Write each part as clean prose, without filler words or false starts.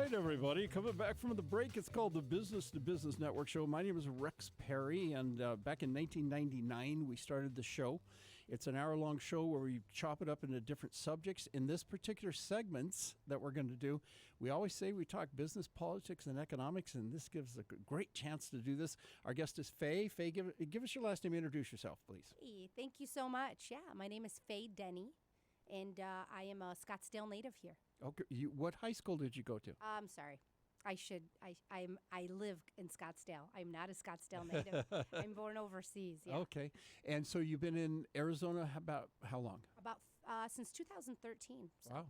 right, everybody. Coming back from the break, it's called the Business to Business Network Show. My name is Rex Perry, and back in 1999, we started the show. It's an hour-long show where we chop it up into different subjects. In this particular segments that we're going to do, we always say we talk business, politics, and economics, and this gives a great chance to do this. Our guest is Fay. Fay, give us your last name. Introduce yourself, please. Hey, thank you so much. Yeah, my name is Fay Denny, and I am a Scottsdale native here. Okay, what high school did you go to? I'm sorry. I live in Scottsdale. I'm not a Scottsdale native. I'm born overseas. Yeah. Okay. And so you've been in Arizona about how long? About since 2013. So Wow.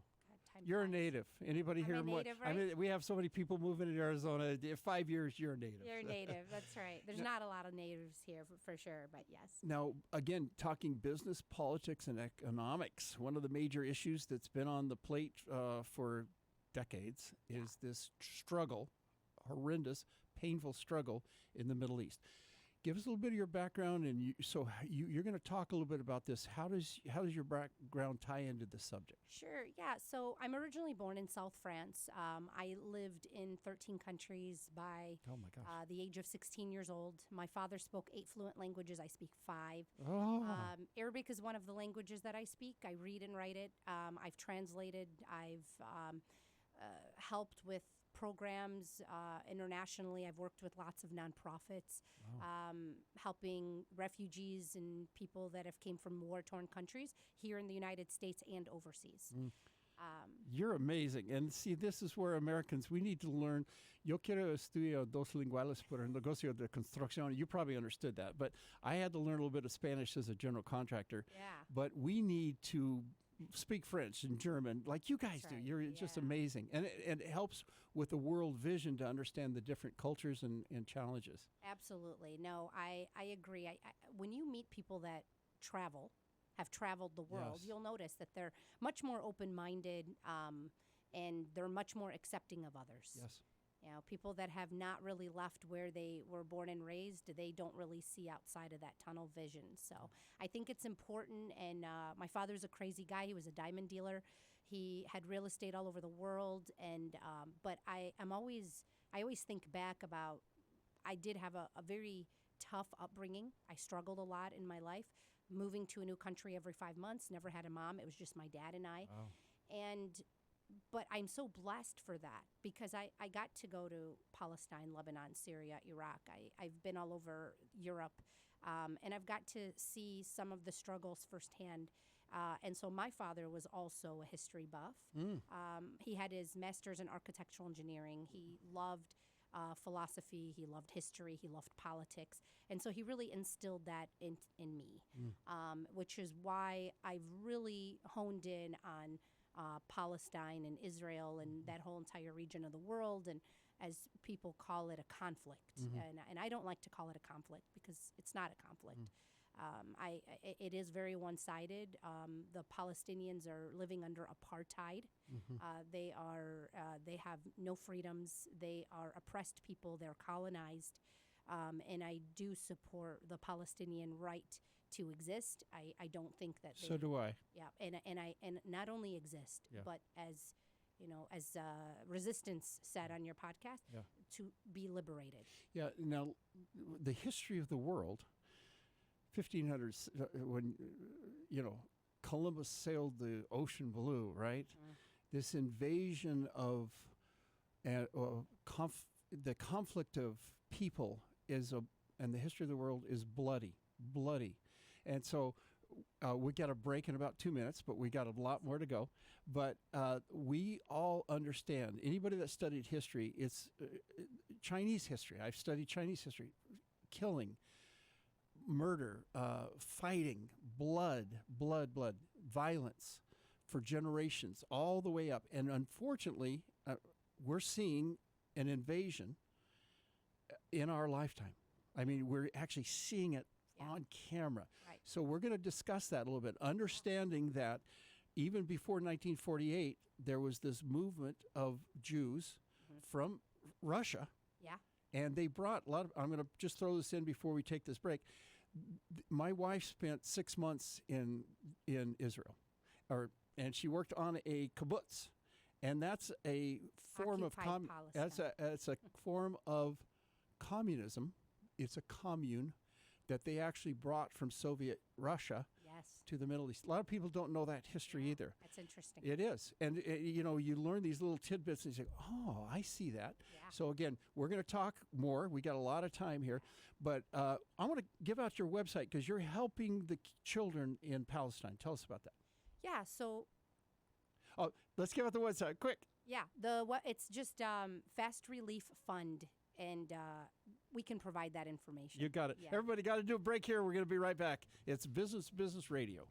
time You're a flies. native. Anybody I'm here? a native, right? I mean, we have so many people moving to Arizona. 5 years, you're a native. You're a native. That's right. There's not a lot of natives here for sure, but yes. Now, again, talking business, politics, and economics, one of the major issues that's been on the plate for decades is this struggle, horrendous, painful struggle in the Middle East. Give us a little bit of your background, and you're going to talk a little bit about this. How does your background tie into the subject? Sure, yeah. So I'm originally born in South France. I lived in 13 countries by the age of 16 years old. My father spoke 8 fluent languages. I speak 5. Arabic is one of the languages that I speak. I read and write it. I've translated. I've helped with programs internationally. I've worked with lots of nonprofits, helping refugees and people that have came from war-torn countries here in the United States and overseas. You're amazing. And see, this is where Americans, we need to learn. Yo quiero estudiar dos lenguajes por el negocio de construcción. You probably understood that. But I had to learn a little bit of Spanish as a general contractor. Yeah. But we need to speak French and German like you guys do. Right. You're just amazing. And it helps with the world vision to understand the different cultures and challenges. Absolutely. No, I agree. When you meet people that have traveled the world, Yes. you'll notice that they're much more open-minded and they're much more accepting of others. Yes. You know, people that have not really left where they were born and raised, they don't really see outside of that tunnel vision. So I think it's important. And my father's a crazy guy. He was a diamond dealer. He had real estate all over the world. And but I always think back about, I did have a very tough upbringing. I struggled a lot in my life, moving to a new country every 5 months, never had a mom. It was just my dad and I. Wow. But I'm so blessed for that because I got to go to Palestine, Lebanon, Syria, Iraq. I've been all over Europe, and I've got to see some of the struggles firsthand. And so my father was also a history buff. He had his master's in architectural engineering. He loved philosophy, he loved history, he loved politics. And so he really instilled that in me, which is why I've really honed in on Palestine and Israel and that whole entire region of the world, and as people call it, a conflict. And I don't like to call it a conflict because it's not a conflict. It is very one-sided. The Palestinians are living under apartheid. They have no freedoms. They are oppressed people. They're colonized. And I do support the Palestinian right to exist. I don't think that So do I. Yeah, and not only exist, but as you know, as Resistance said on your podcast, to be liberated. Yeah. Now, the history of the world, 1500s, when Columbus sailed the ocean blue, right? This invasion of the conflict of people and the history of the world is bloody. And so we got a break in about 2 minutes, but we got a lot more to go. But we all understand, anybody that studied history, it's Chinese history. I've studied Chinese history. Killing, murder, fighting, blood, violence for generations, all the way up. And unfortunately, we're seeing an invasion in our lifetime. I mean, we're actually seeing it on camera. Right. So we're going to discuss that a little bit, understanding that even before 1948, there was this movement of Jews from Russia. Yeah. And they brought a lot of, I'm going to just throw this in before we take this break. My wife spent 6 months in Israel, and she worked on a kibbutz. and that's a form of Occupied Palestine. it's a form of communism. It's a commune that they actually brought from Soviet Russia Yes. to the Middle East. A lot of people don't know that history either. That's interesting. It is. And, you learn these little tidbits and you say, oh, I see that. Yeah. So, again, we're going to talk more. We got a lot of time here. But I want to give out your website because you're helping the children in Palestine. Tell us about that. Yeah. So Oh, let's give out the website. Quick. yeah, it's just Fast Relief Fund, and we can provide that information. You got it. Yeah. Everybody got to do a break here. We're going to be right back. It's Business Radio.